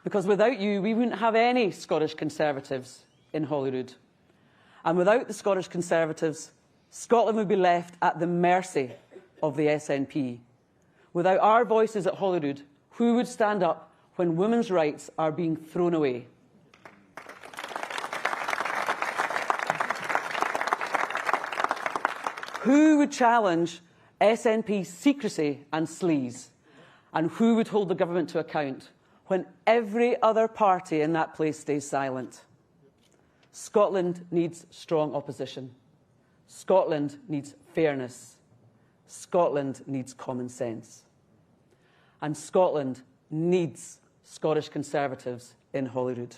Because without you, we wouldn't have any Scottish Conservatives in Holyrood. And without the Scottish Conservatives, Scotland would be left at the mercy of the SNP. Without our voices at Holyrood, who would stand up when women's rights are being thrown away? Who would challenge SNP secrecy and sleaze? And who would hold the government to account when every other party in that place stays silent? Scotland needs strong opposition. Scotland needs fairness. Scotland needs common sense. And Scotland needs Scottish Conservatives in Holyrood.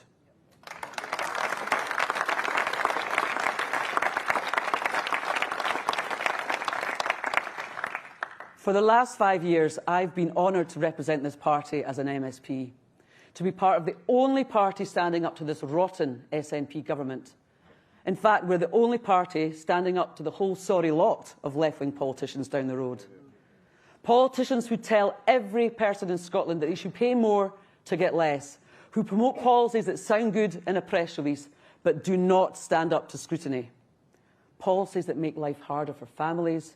For the last 5 years, I've been honoured to represent this party as an MSP, to be part of the only party standing up to this rotten SNP government. In fact, we're the only party standing up to the whole sorry lot of left-wing politicians down the road. Politicians who tell every person in Scotland that they should pay more to get less, who promote policies that sound good in a press release but do not stand up to scrutiny. Policies that make life harder for families,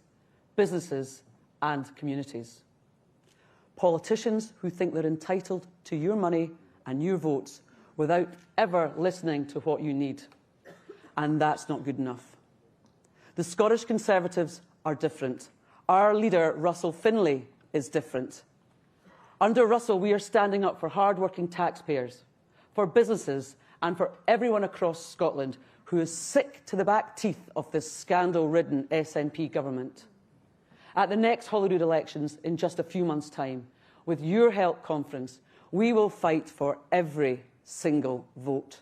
businesses and communities. Politicians who think they're entitled to your money and your votes without ever listening to what you need. And that's not good enough. The Scottish Conservatives are different. Our leader, Russell Findlay, is different. Under Russell, we are standing up for hard-working taxpayers, for businesses and for everyone across Scotland who is sick to the back teeth of this scandal-ridden SNP government. At the next Holyrood elections in just a few months' time, with your help, Conference, we will fight for every single vote.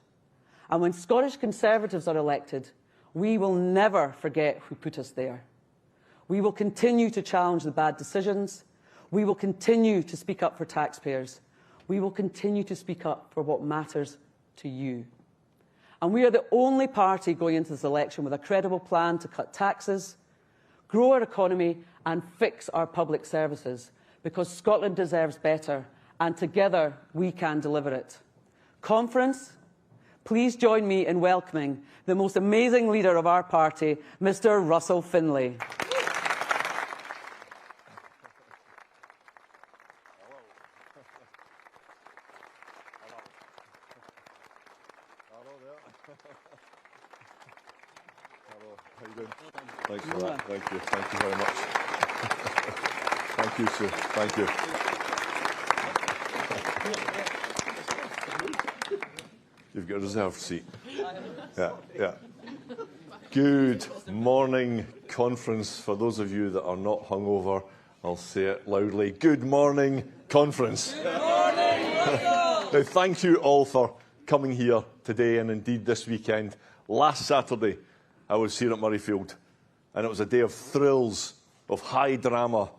And when Scottish Conservatives are elected, we will never forget who put us there. We will continue to challenge the bad decisions. We will continue to speak up for taxpayers. We will continue to speak up for what matters to you. And we are the only party going into this election with a credible plan to cut taxes, grow our economy and fix our public services, because Scotland deserves better, and together we can deliver it. Conference, please join me in welcoming the most amazing leader of our party, Mr. Russell Findlay. Hello, how you doing? Thanks for that. Thank you. Thank you very much. Thank you, Sue. Thank you. You've got a reserved seat. Yeah. Good morning, Conference. For those of you that are not hungover, I'll say it loudly. Good morning, Conference. Good morning, Russell. Now, thank you all for coming here today and indeed this weekend. Last Saturday, I was here at Murrayfield, and it was a day of thrills, of high drama,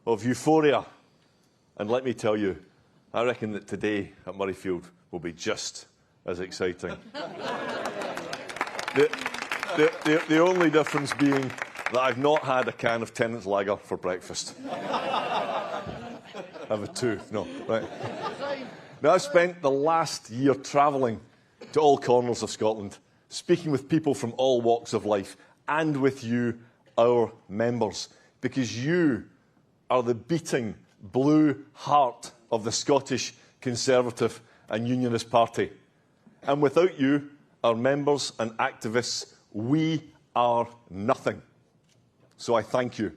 of euphoria. And let me tell you, I reckon that today at Murrayfield will be just as exciting. The only difference being that I've not had a can of Tennant's Lager for breakfast. I have a two. No, right. Now, I've spent the last year travelling to all corners of Scotland, speaking with people from all walks of life, and with you, our members, because you are the beating blue heart of the Scottish Conservative and Unionist Party. And without you, our members and activists, we are nothing. So I thank you.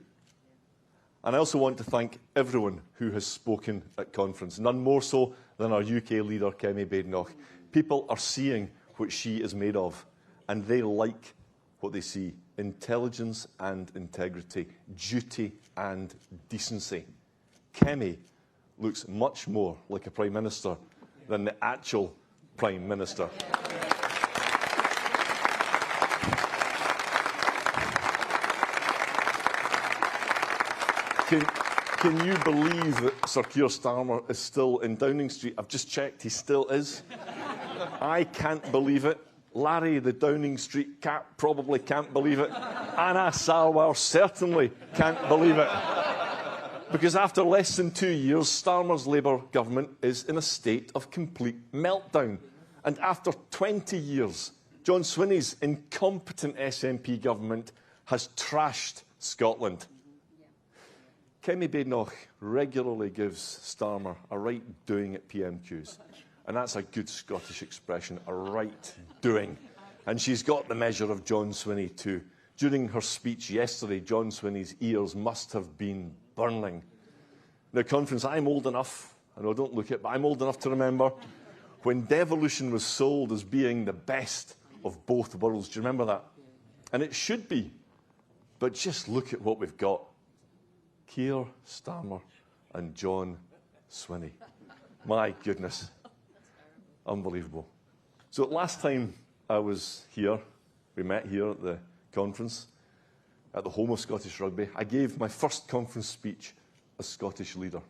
And I also want to thank everyone who has spoken at Conference, none more so than our UK leader, Kemi Badenoch. People are seeing what she is made of, and they like what they see: intelligence and integrity, duty and decency. Kemi looks much more like a Prime Minister than the actual Prime Minister. Can you believe that Sir Keir Starmer is still in Downing Street? I've just checked, he still is. I can't believe it. Larry, the Downing Street cat, probably can't believe it. Anna Sarwar certainly can't believe it. Because after less than 2 years, Starmer's Labour government is in a state of complete meltdown. And after 20 years, John Swinney's incompetent SNP government has trashed Scotland. Kemi Badenoch regularly gives Starmer a right doing at PMQs. And that's a good Scottish expression, a right doing. And she's got the measure of John Swinney too. During her speech yesterday, John Swinney's ears must have been burning. Now, conference, I'm old enough, I know, don't look it, but I'm old enough to remember when devolution was sold as being the best of both worlds. Do you remember that? And it should be. But just look at what we've got. Keir Starmer and John Swinney. My goodness. Unbelievable. So last time I was here, we met here at the conference, at the home of Scottish rugby, I gave my first conference speech as Scottish leader.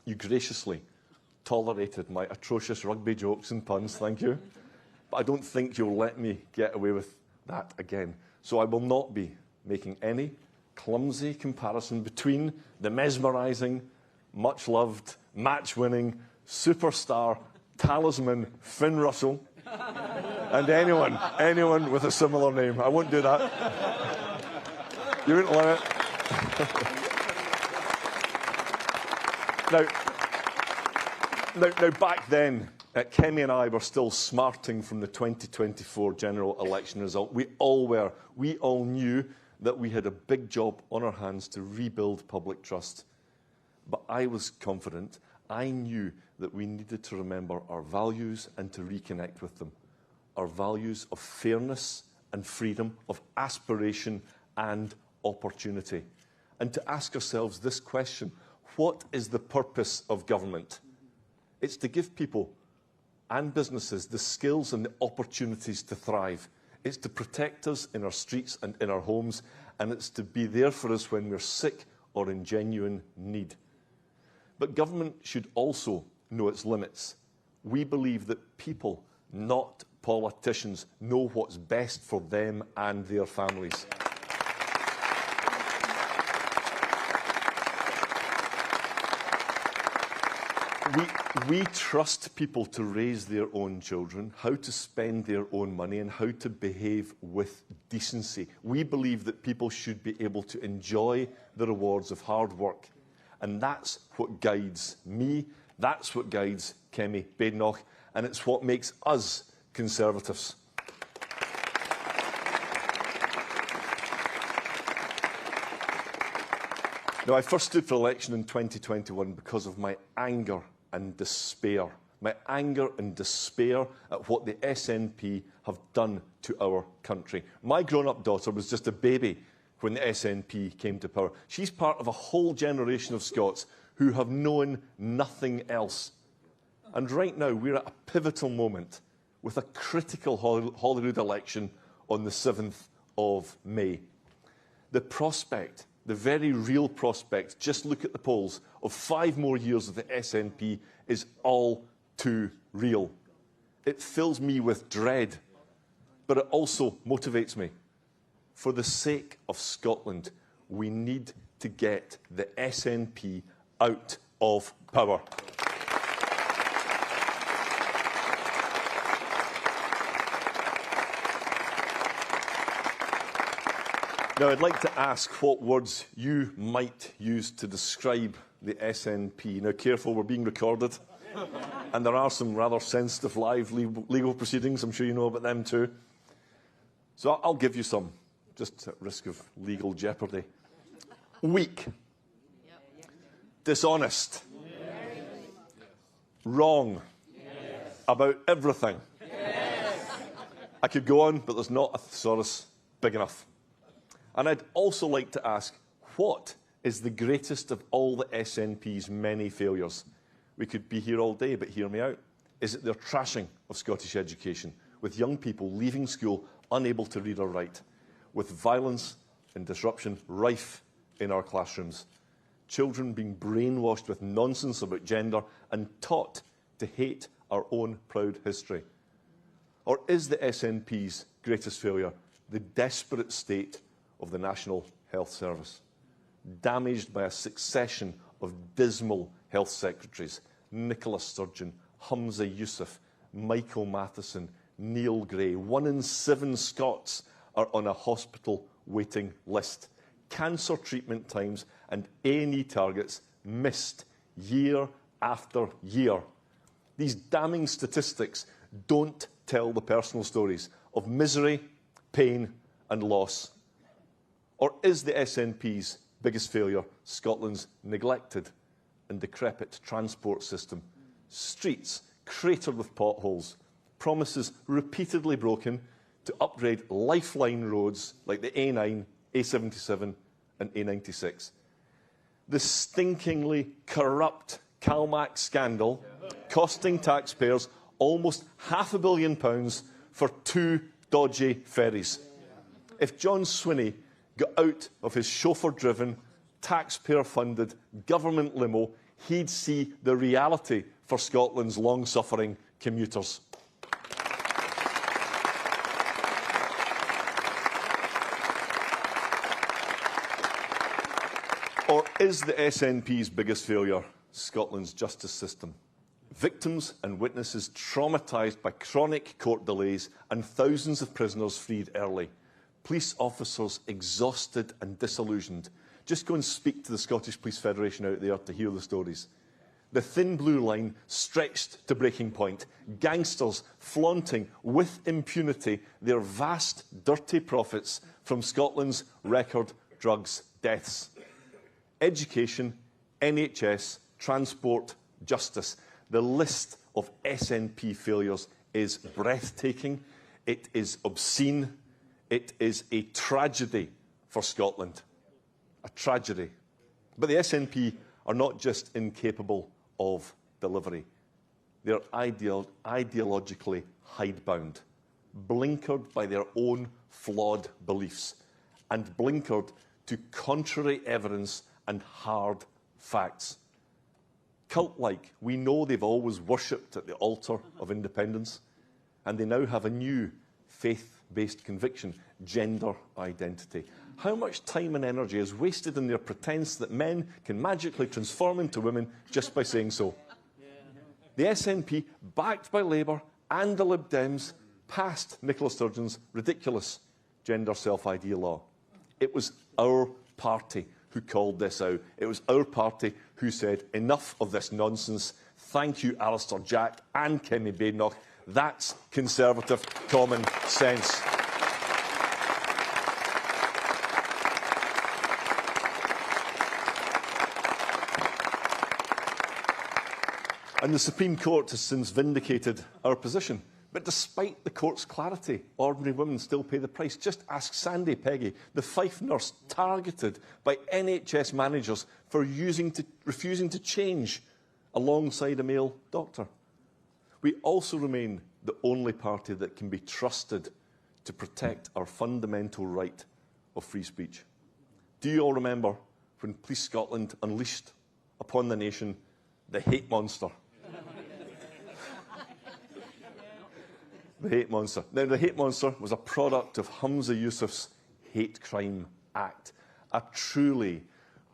You graciously tolerated my atrocious rugby jokes and puns, thank you. But I don't think you'll let me get away with that again. So I will not be making any clumsy comparison between the mesmerising, much-loved, match-winning, superstar, talisman Finn Russell and anyone with a similar name. I won't do that. You wouldn't allow it. Now, back then, Kemi and I were still smarting from the 2024 general election result. We all were. We all knew that we had a big job on our hands to rebuild public trust. But I was confident. I knew that we needed to remember our values and to reconnect with them. Our values of fairness and freedom, of aspiration and opportunity. And to ask ourselves this question: what is the purpose of government? It's to give people and businesses the skills and the opportunities to thrive. It's to protect us in our streets and in our homes, and it's to be there for us when we're sick or in genuine need. But government should also know its limits. We believe that people, not politicians, know what's best for them and their families. We trust people to raise their own children, how to spend their own money, and how to behave with decency. We believe that people should be able to enjoy the rewards of hard work. And that's what guides me, that's what guides Kemi Badenoch, and it's what makes us Conservatives. Now, I first stood for election in 2021 because of my anger and despair. My anger and despair at what the SNP have done to our country. My grown-up daughter was just a baby when the SNP came to power. She's part of a whole generation of Scots who have known nothing else. And right now, we're at a pivotal moment with a critical Holyrood election on the 7th of May. The prospect, the very real prospect, just look at the polls, of 5 more years of the SNP is all too real. It fills me with dread, but it also motivates me. For the sake of Scotland, we need to get the SNP out of power. Now, I'd like to ask what words you might use to describe the SNP. Now, careful, we're being recorded, and there are some rather sensitive live legal proceedings. I'm sure you know about them too. So I'll give you some, just at risk of legal jeopardy. Weak. Dishonest. Wrong. About everything. I could go on, but there's not a thesaurus big enough. And I'd also like to ask, what is the greatest of all the SNP's many failures? We could be here all day, but hear me out. Is it their trashing of Scottish education, with young people leaving school unable to read or write, with violence and disruption rife in our classrooms, children being brainwashed with nonsense about gender and taught to hate our own proud history? Or is the SNP's greatest failure the desperate state of the National Health Service? damaged by a succession of dismal health secretaries: Nicola Sturgeon, Humza Yousaf, Michael Matheson, Neil Gray. 1 in 7 Scots are on a hospital waiting list. Cancer treatment times and A&E targets missed year after year. These damning statistics don't tell the personal stories of misery, pain and loss. Or is the SNP's biggest failure Scotland's neglected and decrepit transport system? Streets cratered with potholes, promises repeatedly broken to upgrade lifeline roads like the A9, A77 and A96. The stinkingly corrupt Calmac scandal costing taxpayers almost £500 million for 2 dodgy ferries. If John Swinney got out of his chauffeur-driven, taxpayer-funded government limo, he'd see the reality for Scotland's long-suffering commuters. Or is the SNP's biggest failure Scotland's justice system? Victims and witnesses traumatised by chronic court delays and thousands of prisoners freed early. Police officers exhausted and disillusioned. Just go and speak to the Scottish Police Federation out there to hear the stories. The thin blue line stretched to breaking point. Gangsters flaunting with impunity their vast, dirty profits from Scotland's record drugs deaths. Education, NHS, transport, justice. The list of SNP failures is breathtaking. It is obscene. It is a tragedy for Scotland. A tragedy. But the SNP are not just incapable of delivery. They're ideologically hidebound, blinkered by their own flawed beliefs, and blinkered to contrary evidence and hard facts. Cult-like, we know they've always worshipped at the altar of independence, and they now have a new faith-based conviction: gender identity. How much time and energy is wasted in their pretense that men can magically transform into women just by saying so? The SNP, backed by Labour and the Lib Dems, passed Nicola Sturgeon's ridiculous gender self-ID law. It was our party who called this out. It was our party who said, enough of this nonsense. Thank you, Alistair Jack and Kemi Badenoch. That's Conservative common sense. And the Supreme Court has since vindicated our position. But despite the court's clarity, ordinary women still pay the price. Just ask Sandy Peggy, the Fife nurse targeted by NHS managers for refusing to change alongside a male doctor. We also remain the only party that can be trusted to protect our fundamental right of free speech. Do you all remember when Police Scotland unleashed upon the nation the hate monster? The hate monster. Now, the hate monster was a product of Humza Yousaf's Hate Crime Act, a truly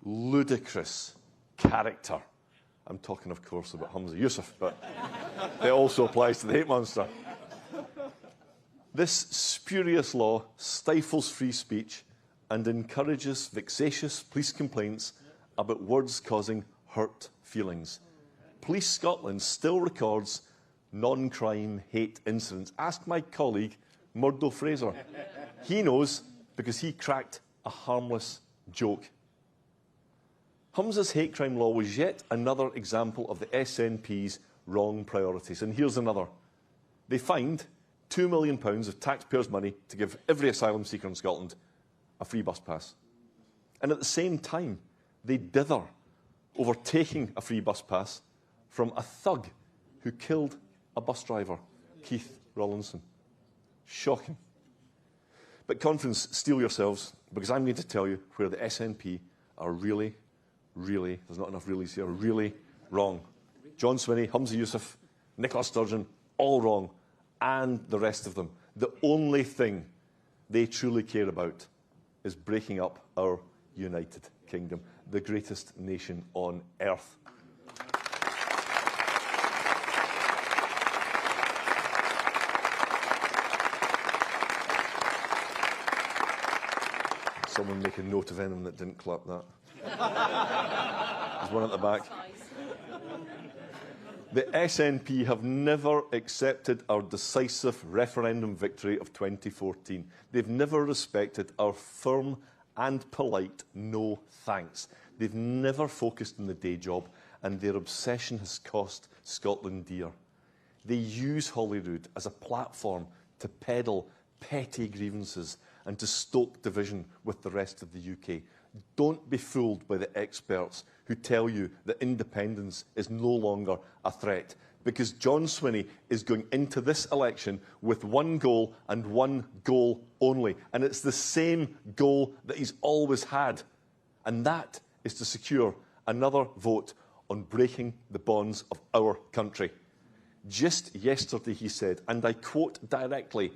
ludicrous character. I'm talking, of course, about Humza Yousaf, but it also applies to the hate monster. This spurious law stifles free speech and encourages vexatious police complaints about words causing hurt feelings. Police Scotland still records non-crime hate incidents. Ask my colleague, Murdo Fraser. He knows because he cracked a harmless joke. Humza's hate crime law was yet another example of the SNP's wrong priorities. And here's another. They fined £2 million of taxpayers' money to give every asylum seeker in Scotland a free bus pass. And at the same time, they dither over taking a free bus pass from a thug who killed a bus driver, Keith Rawlinson. Shocking. But conference, steel yourselves, because I'm going to tell you where the SNP are really, there's not enough reallys here, really wrong. John Swinney, Humza Yousaf, Nicola Sturgeon, all wrong, and the rest of them. The only thing they truly care about is breaking up our united kingdom. Kingdom, the greatest nation on earth. Someone make a note of anyone that didn't clap that. There's one at the back. The SNP have never accepted our decisive referendum victory of 2014. They've never respected our firm and polite no thanks. They've never focused on the day job, and their obsession has cost Scotland dear. They use Holyrood as a platform to peddle petty grievances and to stoke division with the rest of the UK. Don't be fooled by the experts who tell you that independence is no longer a threat, because John Swinney is going into this election with one goal and one goal only, and it's the same goal that he's always had, and that is to secure another vote on breaking the bonds of our country. Just yesterday he said, and I quote directly,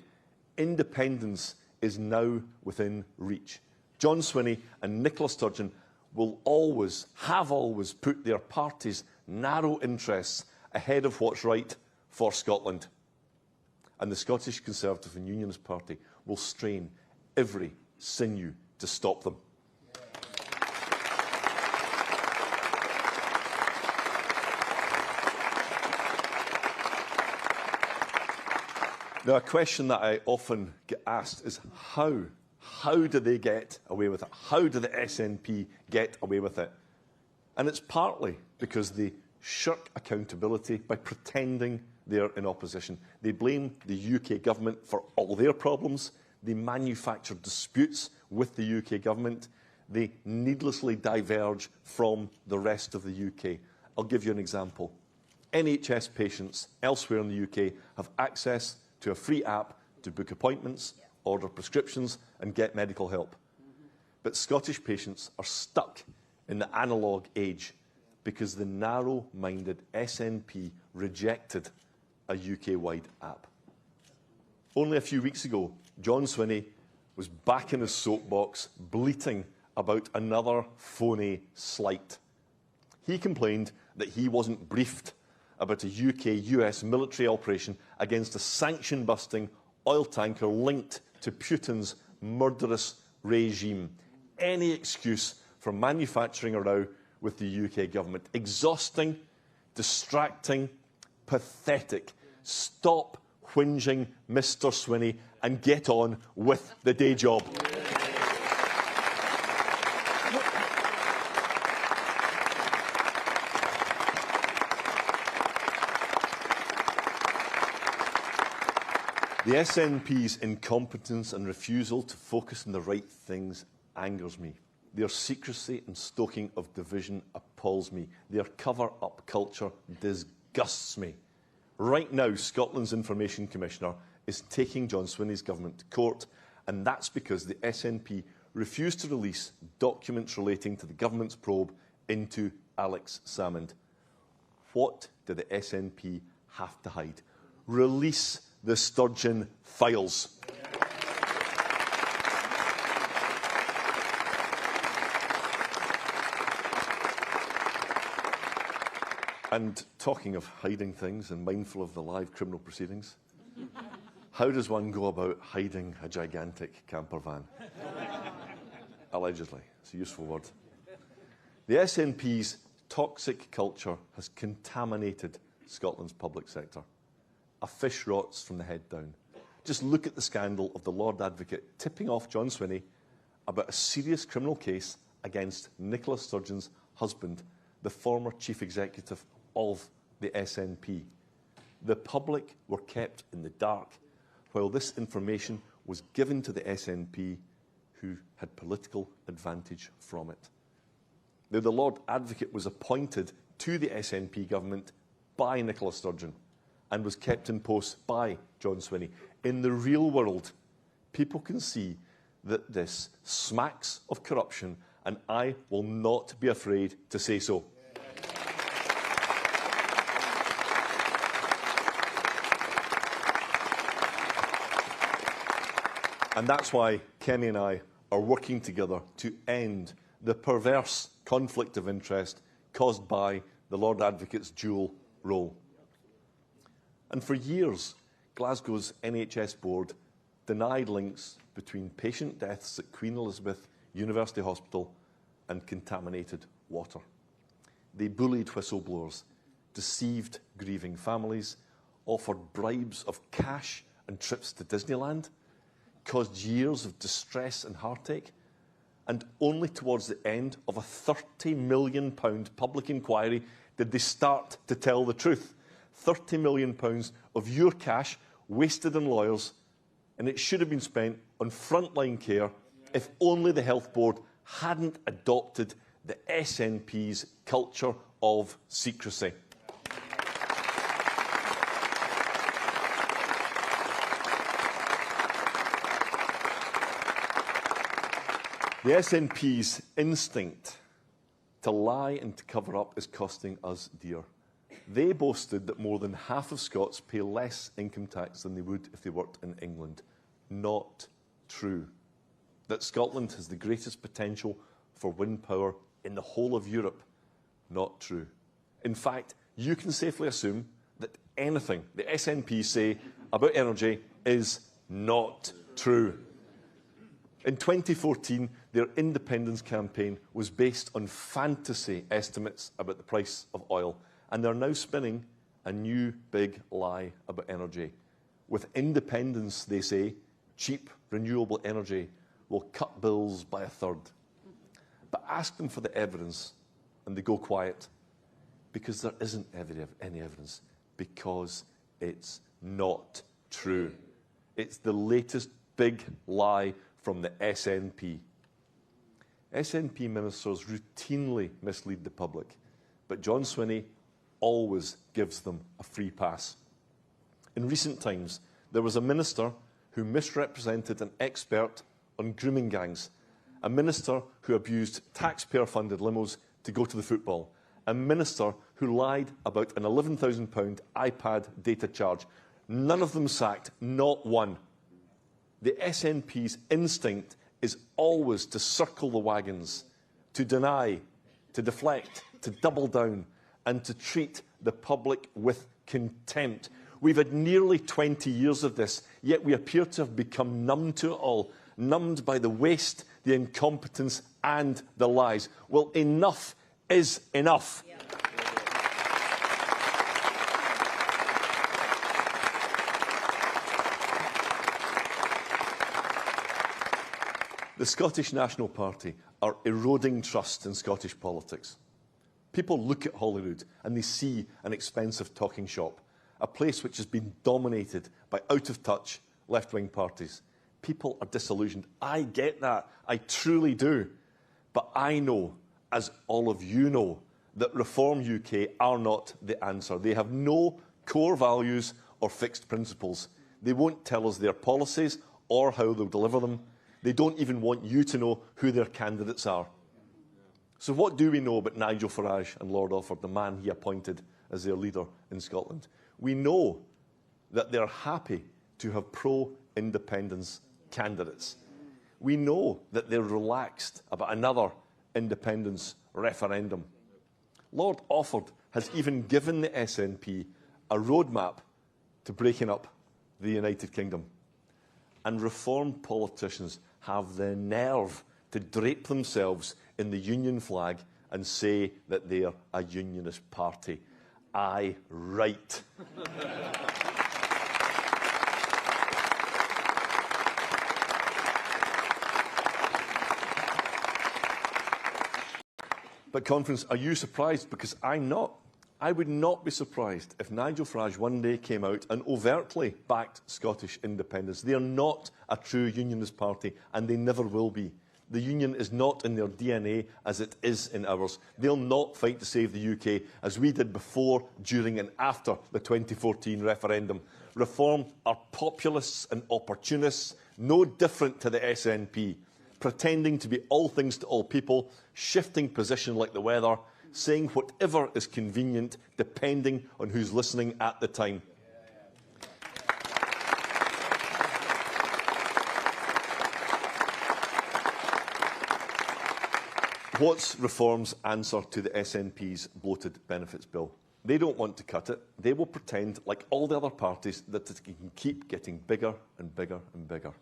"Independence is now within reach." John Swinney and Nicola Sturgeon will always, have always, put their party's narrow interests ahead of what's right for Scotland. And the Scottish Conservative and Unionist Party will strain every sinew to stop them. Now, a question that I often get asked is how? How do they get away with it? How do the SNP get away with it? And it's partly because they shirk accountability by pretending they're in opposition. They blame the UK government for all their problems. They manufacture disputes with the UK government. They needlessly diverge from the rest of the UK. I'll give you an example. NHS patients elsewhere in the UK have access to a free app to book appointments, order prescriptions and get medical help. But Scottish patients are stuck in the analogue age because the narrow-minded SNP rejected a UK-wide app. Only a few weeks ago, John Swinney was back in his soapbox bleating about another phony slight. He complained that he wasn't briefed about a UK-US military operation against a sanction-busting oil tanker linked to Putin's murderous regime. Any excuse for manufacturing a row with the UK government. Exhausting, distracting, pathetic. Stop whinging, Mr. Swinney, and get on with the day job. The SNP's incompetence and refusal to focus on the right things angers me. Their secrecy and stoking of division appalls me. Their cover-up culture disgusts me. Right now, Scotland's Information Commissioner is taking John Swinney's government to court, and that's because the SNP refused to release documents relating to the government's probe into Alex Salmond. What do the SNP have to hide? Release the Sturgeon files. And talking of hiding things and mindful of the live criminal proceedings, how does one go about hiding a gigantic camper van? Allegedly. It's a useful word. The SNP's toxic culture has contaminated Scotland's public sector. A fish rots from the head down. Just look at the scandal of the Lord Advocate tipping off John Swinney about a serious criminal case against Nicola Sturgeon's husband, the former chief executive of the SNP. The public were kept in the dark while this information was given to the SNP, who had political advantage from it. Now, the Lord Advocate was appointed to the SNP government by Nicola Sturgeon and was kept in post by John Swinney. In the real world, people can see that this smacks of corruption, and I will not be afraid to say so. And that's why Kenny and I are working together to end the perverse conflict of interest caused by the Lord Advocate's dual role. And for years, Glasgow's NHS board denied links between patient deaths at Queen Elizabeth University Hospital and contaminated water. They bullied whistleblowers, deceived grieving families, offered bribes of cash and trips to Disneyland, caused years of distress and heartache, and only towards the end of a £30 million public inquiry did they start to tell the truth. £30 million of your cash wasted on lawyers, and it should have been spent on frontline care if only the Health Board hadn't adopted the SNP's culture of secrecy. The SNP's instinct to lie and to cover up is costing us dear. They boasted that more than half of Scots pay less income tax than they would if they worked in England. Not true. That Scotland has the greatest potential for wind power in the whole of Europe. Not true. In fact, you can safely assume that anything the SNP say about energy is not true. In 2014, their independence campaign was based on fantasy estimates about the price of oil, and they're now spinning a new big lie about energy. With independence, they say, cheap renewable energy will cut bills by a third. But ask them for the evidence, and they go quiet, because there isn't any evidence, because it's not true. It's the latest big lie from the SNP. SNP ministers routinely mislead the public, but John Swinney always gives them a free pass. In recent times, there was a minister who misrepresented an expert on grooming gangs, a minister who abused taxpayer-funded limos to go to the football, a minister who lied about an £11,000 iPad data charge. None of them sacked, not one. The SNP's instinct is always to circle the wagons, to deny, to deflect, to double down, and to treat the public with contempt. We've had nearly 20 years of this, yet we appear to have become numb to it all, numbed by the waste, the incompetence, and the lies. Well, enough is enough. Yeah. The Scottish National Party are eroding trust in Scottish politics. People look at Holyrood and they see an expensive talking shop, a place which has been dominated by out-of-touch left-wing parties. People are disillusioned. I get that. I truly do. But I know, as all of you know, that Reform UK are not the answer. They have no core values or fixed principles. They won't tell us their policies or how they'll deliver them. They don't even want you to know who their candidates are. So what do we know about Nigel Farage and Lord Offord, the man he appointed as their leader in Scotland? We know that they're happy to have pro-independence candidates. We know that they're relaxed about another independence referendum. Lord Offord has even given the SNP a roadmap to breaking up the United Kingdom. And reformed politicians have the nerve to drape themselves in the union flag and say that they're a unionist party. Aye, right. But, Conference, are you surprised? Because I'm not. I would not be surprised if Nigel Farage one day came out and overtly backed Scottish independence. They are not a true unionist party, and they never will be. The union is not in their DNA as it is in ours. They'll not fight to save the UK as we did before, during and after the 2014 referendum. Reform are populists and opportunists, no different to the SNP, pretending to be all things to all people, shifting position like the weather, saying whatever is convenient, depending on who's listening at the time. What's Reform's answer to the SNP's bloated benefits bill? They don't want to cut it. They will pretend, like all the other parties, that it can keep getting bigger and bigger and bigger.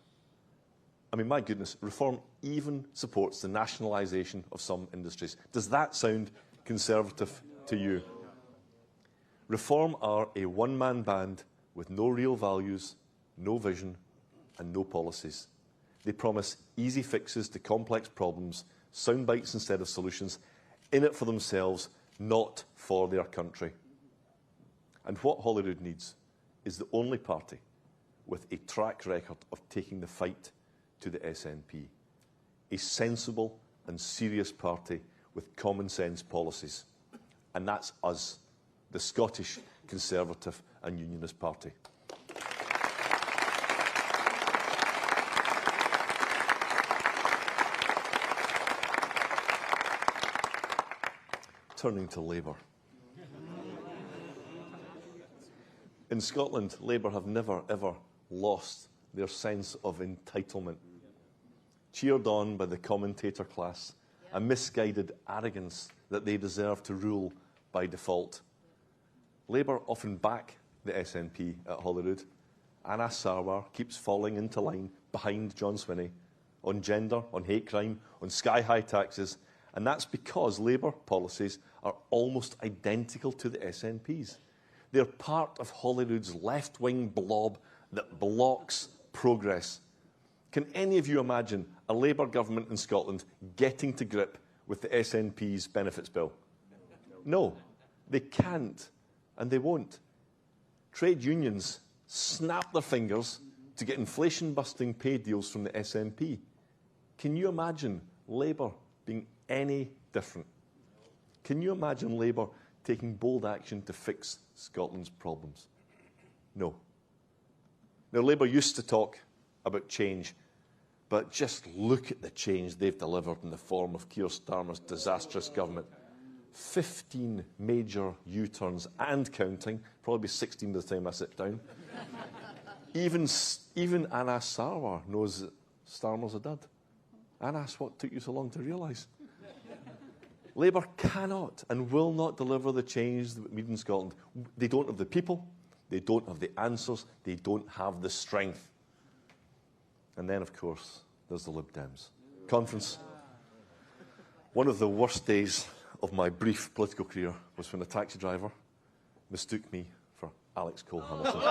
I mean, my goodness, Reform even supports the nationalisation of some industries. Does that sound conservative to you? Reform are a one-man band with no real values, no vision and no policies. They promise easy fixes to complex problems, sound bites instead of solutions, in it for themselves, not for their country. And what Holyrood needs is the only party with a track record of taking the fight to the SNP. A sensible and serious party with common sense policies. And that's us, the Scottish Conservative and Unionist Party. Turning to Labour. In Scotland, Labour have never, ever lost their sense of entitlement. Cheered on by the commentator class, a misguided arrogance that they deserve to rule by default. Labour often back the SNP at Holyrood. Anas Sarwar keeps falling into line behind John Swinney on gender, on hate crime, on sky-high taxes, and that's because Labour policies are almost identical to the SNP's. They're part of Holyrood's left-wing blob that blocks progress. Can any of you imagine a Labour government in Scotland getting to grip with the SNP's benefits bill? No, they can't, and they won't. Trade unions snap their fingers to get inflation-busting pay deals from the SNP. Can you imagine Labour being any different? Can you imagine Labour taking bold action to fix Scotland's problems? No. Now, Labour used to talk about change, but just look at the change they've delivered in the form of Keir Starmer's disastrous government. 15 major U-turns and counting, probably 16 by the time I sit down. Even Anas Sarwar knows that Starmer's a dud. Anas, what took you so long to realise? Labour cannot and will not deliver the change that we need in Scotland. They don't have the people, they don't have the answers, they don't have the strength. And then, of course, there's the Lib Dems. Conference. One of the worst days of my brief political career was when a taxi driver mistook me for Alex Cole Hamilton.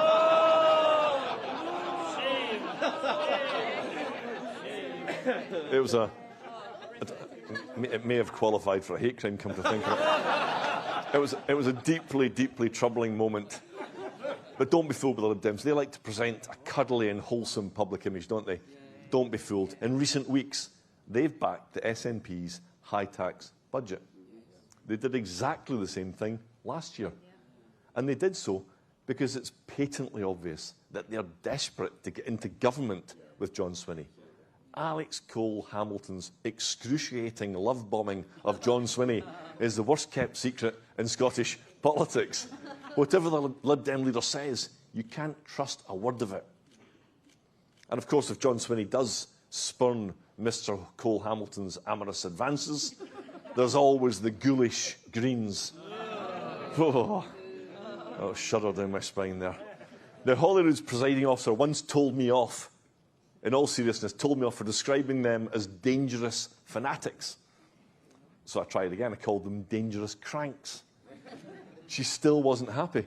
It was it may have qualified for a hate crime, come to think of it. It was a deeply, deeply troubling moment. But don't be fooled by the Lib Dems. They like to present a cuddly and wholesome public image, don't they? Don't be fooled. In recent weeks, they've backed the SNP's high-tax budget. They did exactly the same thing last year. And they did so because it's patently obvious that they're desperate to get into government with John Swinney. Alex Cole Hamilton's excruciating love bombing of John Swinney is the worst-kept secret in Scottish politics. Whatever the Lib Dem leader says, you can't trust a word of it. And of course, if John Swinney does spurn Mr. Cole Hamilton's amorous advances, there's always the ghoulish Greens. Oh, shudder down my spine there. Now, Holyrood's presiding officer once told me off, in all seriousness, told me off for describing them as dangerous fanatics. So I tried again. I called them dangerous cranks. She still wasn't happy.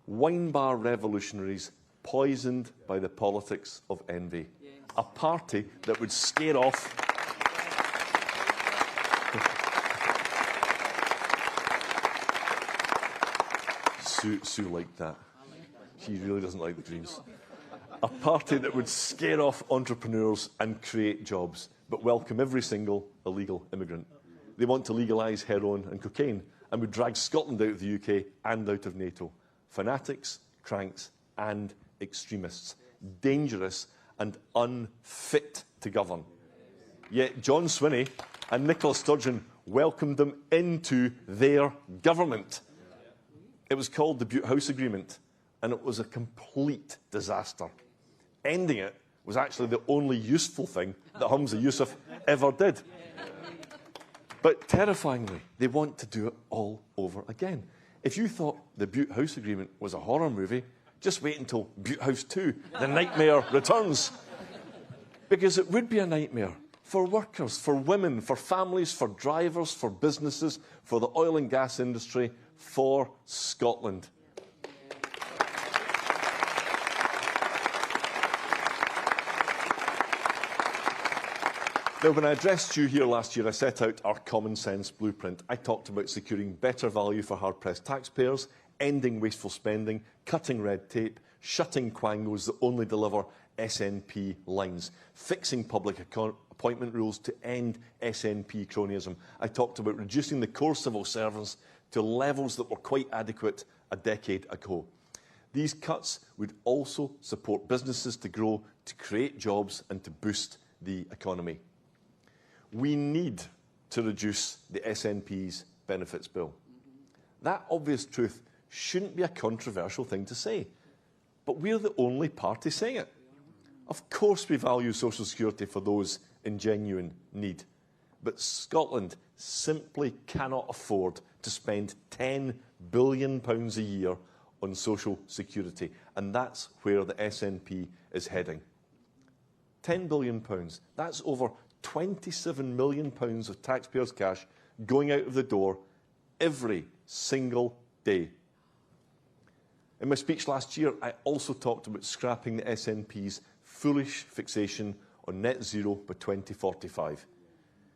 Wine bar revolutionaries poisoned by the politics of envy. A party that would scare off Sue liked that. She really doesn't like the Greens. A party that would scare off entrepreneurs and create jobs, but welcome every single illegal immigrant. They want to legalise heroin and cocaine and would drag Scotland out of the UK and out of NATO. Fanatics, cranks and extremists. Dangerous and unfit to govern. Yet John Swinney and Nicola Sturgeon welcomed them into their government. It was called the Butte House Agreement, and it was a complete disaster. Ending it was actually the only useful thing that Humza Yousaf ever did. But terrifyingly, they want to do it all over again. If you thought the Butte House Agreement was a horror movie, just wait until Butte House 2, The Nightmare Returns. Because it would be a nightmare for workers, for women, for families, for drivers, for businesses, for the oil and gas industry, for Scotland. Now, when I addressed you here last year, I set out our common sense blueprint. I talked about securing better value for hard-pressed taxpayers, ending wasteful spending, cutting red tape, shutting quangos that only deliver SNP lines, fixing public appointment rules to end SNP cronyism. I talked about reducing the core civil service to levels that were quite adequate a decade ago. These cuts would also support businesses to grow, to create jobs and to boost the economy. We need to reduce the SNP's benefits bill. That obvious truth shouldn't be a controversial thing to say, but we're the only party saying it. Of course we value social security for those in genuine need, but Scotland simply cannot afford to spend £10 billion a year on social security, and that's where the SNP is heading. £10 billion, that's over £27 million of taxpayers' cash going out of the door every single day. In my speech last year, I also talked about scrapping the SNP's foolish fixation on net zero by 2045.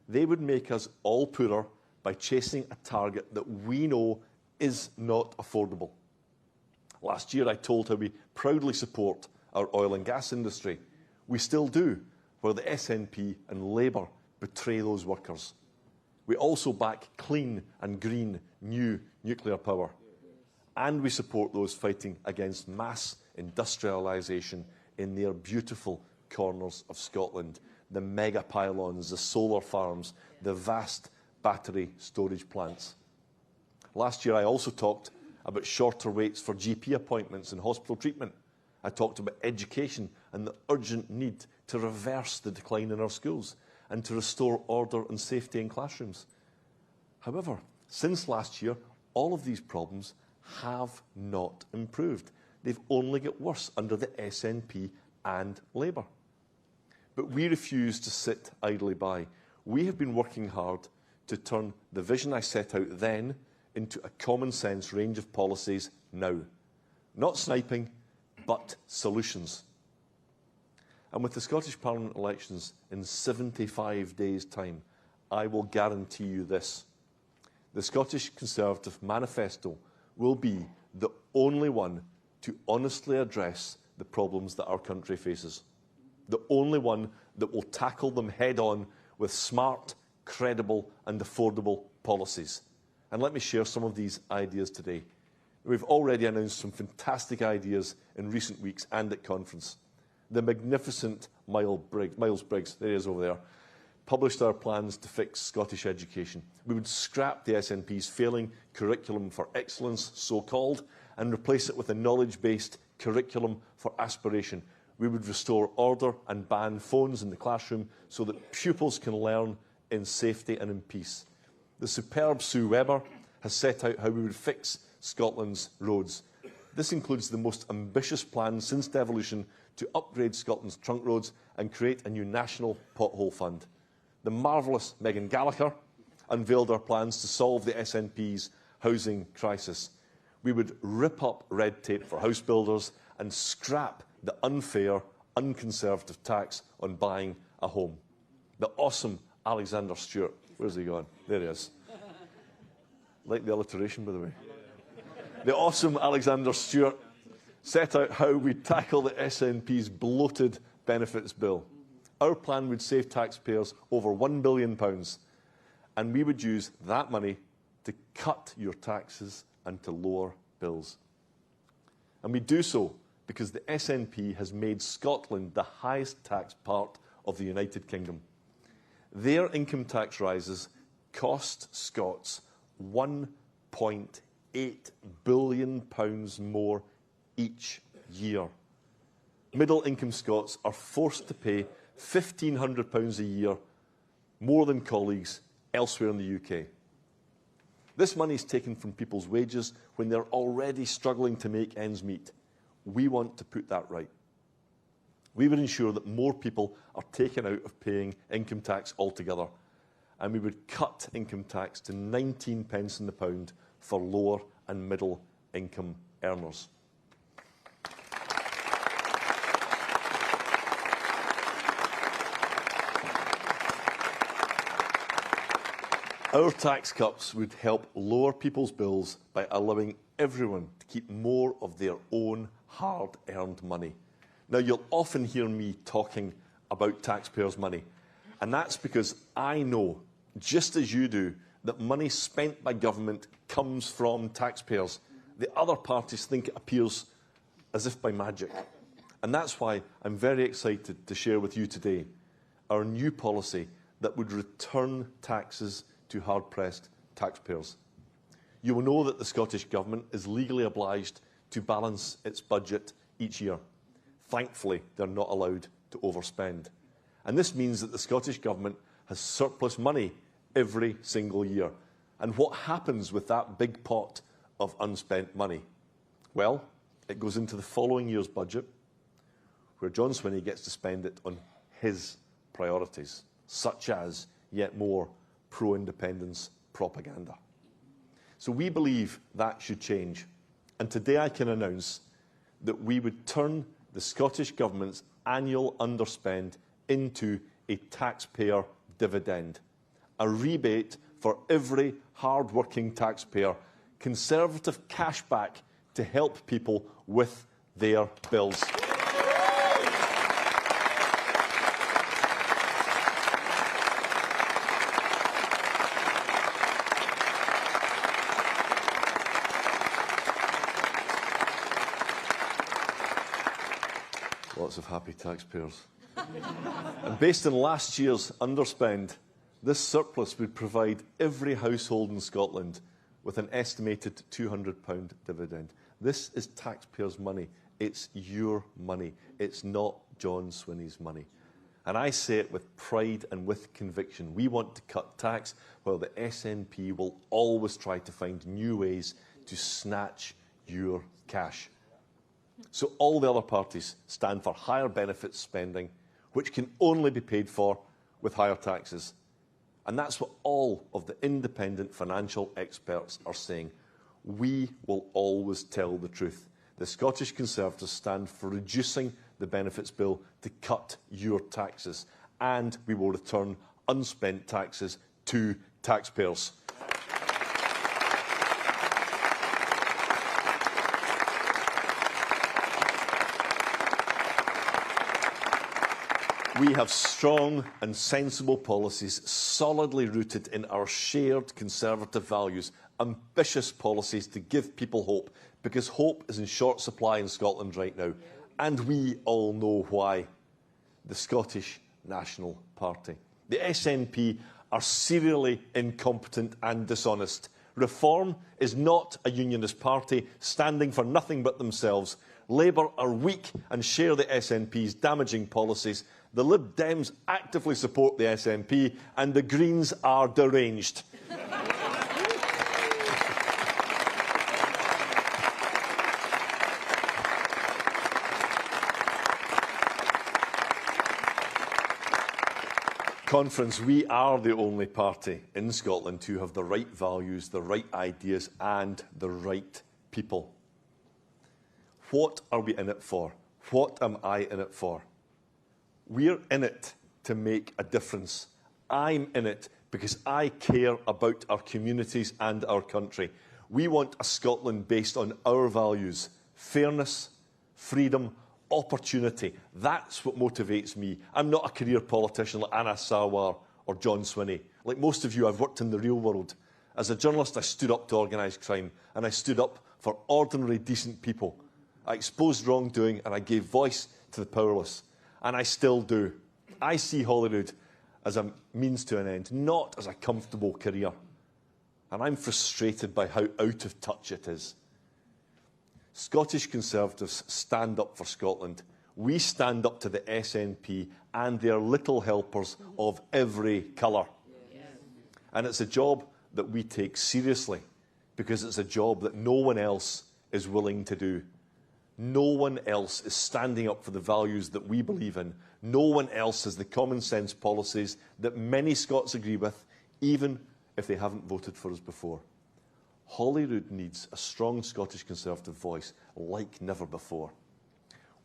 They would make us all poorer by chasing a target that we know is not affordable. Last year, I told how we proudly support our oil and gas industry. We still do, where the SNP and Labour betray those workers. We also back clean and green new nuclear power. And we support those fighting against mass industrialisation in their beautiful corners of Scotland. The mega pylons, the solar farms, the vast battery storage plants. Last year I also talked about shorter waits for GP appointments and hospital treatment. I talked about education and the urgent need to reverse the decline in our schools and to restore order and safety in classrooms. However, since last year, all of these problems have not improved. They've only got worse under the SNP and Labour. But we refuse to sit idly by. We have been working hard to turn the vision I set out then into a common sense range of policies now. Not sniping, but solutions. And with the Scottish Parliament elections in 75 days' time, I will guarantee you this. The Scottish Conservative Manifesto will be the only one to honestly address the problems that our country faces. The only one that will tackle them head-on with smart, credible and affordable policies. And let me share some of these ideas today. We've already announced some fantastic ideas in recent weeks and at conference. The magnificent Miles Briggs, there he is over there, published our plans to fix Scottish education. We would scrap the SNP's failing curriculum for excellence, so-called, and replace it with a knowledge-based curriculum for aspiration. We would restore order and ban phones in the classroom so that pupils can learn in safety and in peace. The superb Sue Webber has set out how we would fix Scotland's roads. This includes the most ambitious plan since devolution to upgrade Scotland's trunk roads and create a new national pothole fund. The marvellous Megan Gallagher unveiled our plans to solve the SNP's housing crisis. We would rip up red tape for house builders and scrap the unfair, unconservative tax on buying a home. The awesome Alexander Stewart, where's he gone? There he is. Like the alliteration, by the way. The awesome Alexander Stewart set out how we'd tackle the SNP's bloated benefits bill. Our plan would save taxpayers over £1 billion, and we would use that money to cut your taxes and to lower bills. And we do so because the SNP has made Scotland the highest tax part of the United Kingdom. Their income tax rises cost Scots £1.8 billion more each year. middle-income Scots are forced to pay £1,500 a year more than colleagues elsewhere in the UK. This money is taken from people's wages when they're already struggling to make ends meet. We want to put that right. We would ensure that more people are taken out of paying income tax altogether, and we would cut income tax to 19 pence in the pound for lower and middle income earners. Our tax cuts would help lower people's bills by allowing everyone to keep more of their own hard-earned money. Now, you'll often hear me talking about taxpayers' money, and that's because I know, just as you do, that money spent by government comes from taxpayers. The other parties think it appears as if by magic. And that's why I'm very excited to share with you today our new policy that would return taxes to hard-pressed taxpayers. You will know that the Scottish Government is legally obliged to balance its budget each year. Thankfully, they're not allowed to overspend. And this means that the Scottish Government has surplus money every single year. And what happens with that big pot of unspent money? Well, it goes into the following year's budget, where John Swinney gets to spend it on his priorities, such as yet more pro-independence propaganda. So we believe that should change. And today I can announce that we would turn the Scottish Government's annual underspend into a taxpayer dividend, a rebate for every hard-working taxpayer, conservative cashback to help people with their bills. Lots of happy taxpayers. And based on last year's underspend, this surplus would provide every household in Scotland with an estimated £200 dividend. This is taxpayers' money. It's your money. It's not John Swinney's money. And I say it with pride and with conviction. We want to cut tax, while the SNP will always try to find new ways to snatch your cash. So all the other parties stand for higher benefits spending, which can only be paid for with higher taxes. And that's what all of the independent financial experts are saying. We will always tell the truth. The Scottish Conservatives stand for reducing the benefits bill to cut your taxes, and we will return unspent taxes to taxpayers. We have strong and sensible policies solidly rooted in our shared Conservative values, ambitious policies to give people hope, because hope is in short supply in Scotland right now. And we all know why. The Scottish National Party. The SNP are serially incompetent and dishonest. Reform is not a unionist party standing for nothing but themselves. Labour are weak and share the SNP's damaging policies. The Lib Dems actively support the SNP, and the Greens are deranged. Conference, we are the only party in Scotland to have the right values, the right ideas and the right people. What are we in it for? What am I in it for? We're in it to make a difference. I'm in it because I care about our communities and our country. We want a Scotland based on our values: fairness, freedom, opportunity. That's what motivates me. I'm not a career politician like Anna Sawar or John Swinney. Like most of you, I've worked in the real world. As a journalist, I stood up to organised crime, and I stood up for ordinary, decent people. I exposed wrongdoing, and I gave voice to the powerless. And I still do. I see Holyrood as a means to an end, not as a comfortable career. And I'm frustrated by how out of touch it is. Scottish Conservatives stand up for Scotland. we stand up to the SNP and their little helpers of every colour. And it's a job that we take seriously, because it's a job that no one else is willing to do. No one else is standing up for the values that we believe in. No one else has the common sense policies that many Scots agree with, even if they haven't voted for us before. Holyrood needs a strong Scottish Conservative voice like never before.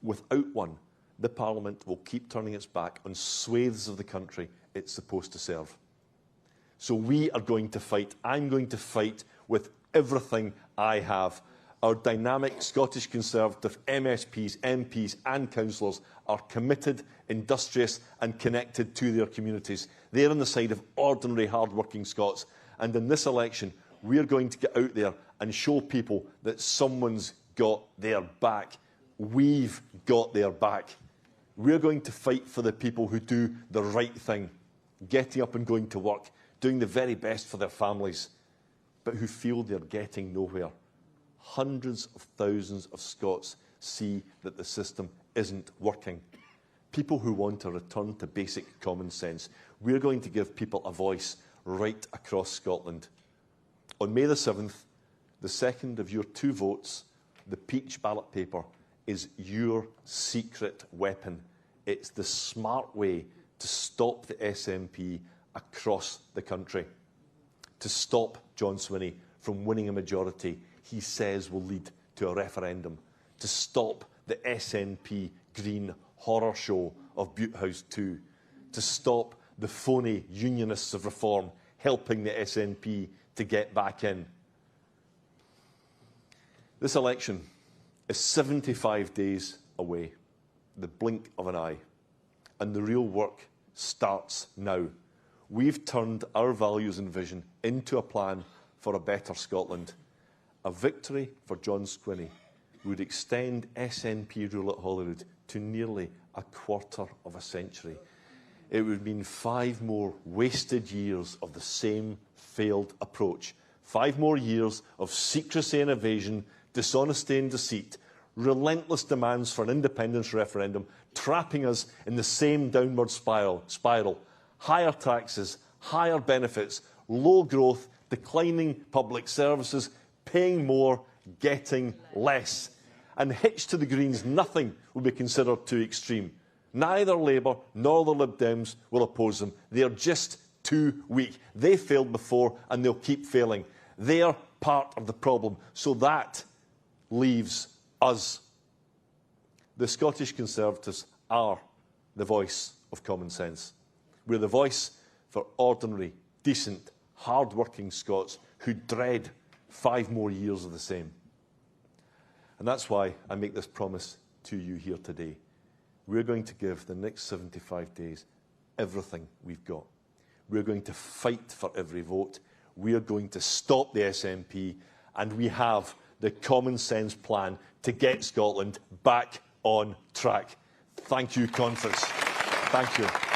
Without one, the Parliament will keep turning its back on swathes of the country it's supposed to serve. So we are going to fight. I'm going to fight with everything I have. Our dynamic Scottish Conservative MSPs, MPs and councillors are committed, industrious and connected to their communities. They're on the side of ordinary, hard-working Scots. And in this election, we're going to get out there and show people that someone's got their back. We've got their back. We're going to fight for the people who do the right thing, getting up and going to work, doing the very best for their families, but who feel they're getting nowhere. Hundreds of thousands of Scots see that the system isn't working. People who want a return to basic common sense. We're going to give people a voice right across Scotland. On May the 7th, the second of your 2 votes, the peach ballot paper, is your secret weapon. It's the smart way to stop the SNP across the country, to stop John Swinney from winning a majority he says will lead to a referendum, to stop the SNP Green horror show of Butte House 2, to stop the phony unionists of reform helping the SNP to get back in. This election is 75 days away, the blink of an eye, and the real work starts now. We've turned our values and vision into a plan for a better Scotland. A victory for John Swinney would extend SNP rule at Holyrood to nearly a quarter of a century. It would mean 5 more wasted years of the same failed approach. 5 more years of secrecy and evasion, dishonesty and deceit, relentless demands for an independence referendum, trapping us in the same downward spiral. Higher taxes, higher benefits, low growth, declining public services, paying more, getting less. And hitched to the Greens, nothing will be considered too extreme. Neither Labour nor the Lib Dems will oppose them. They are just too weak. They failed before and they'll keep failing. They are part of the problem. So that leaves us. The Scottish Conservatives are the voice of common sense. We're the voice for ordinary, decent, hard-working Scots who dread 5 more years of the same. And that's why I make this promise to you here today. We're going to give the next 75 days everything we've got. We're going to fight for every vote. We're going to stop the SNP, and we have the common sense plan to get Scotland back on track. Thank you, Conference. Thank you.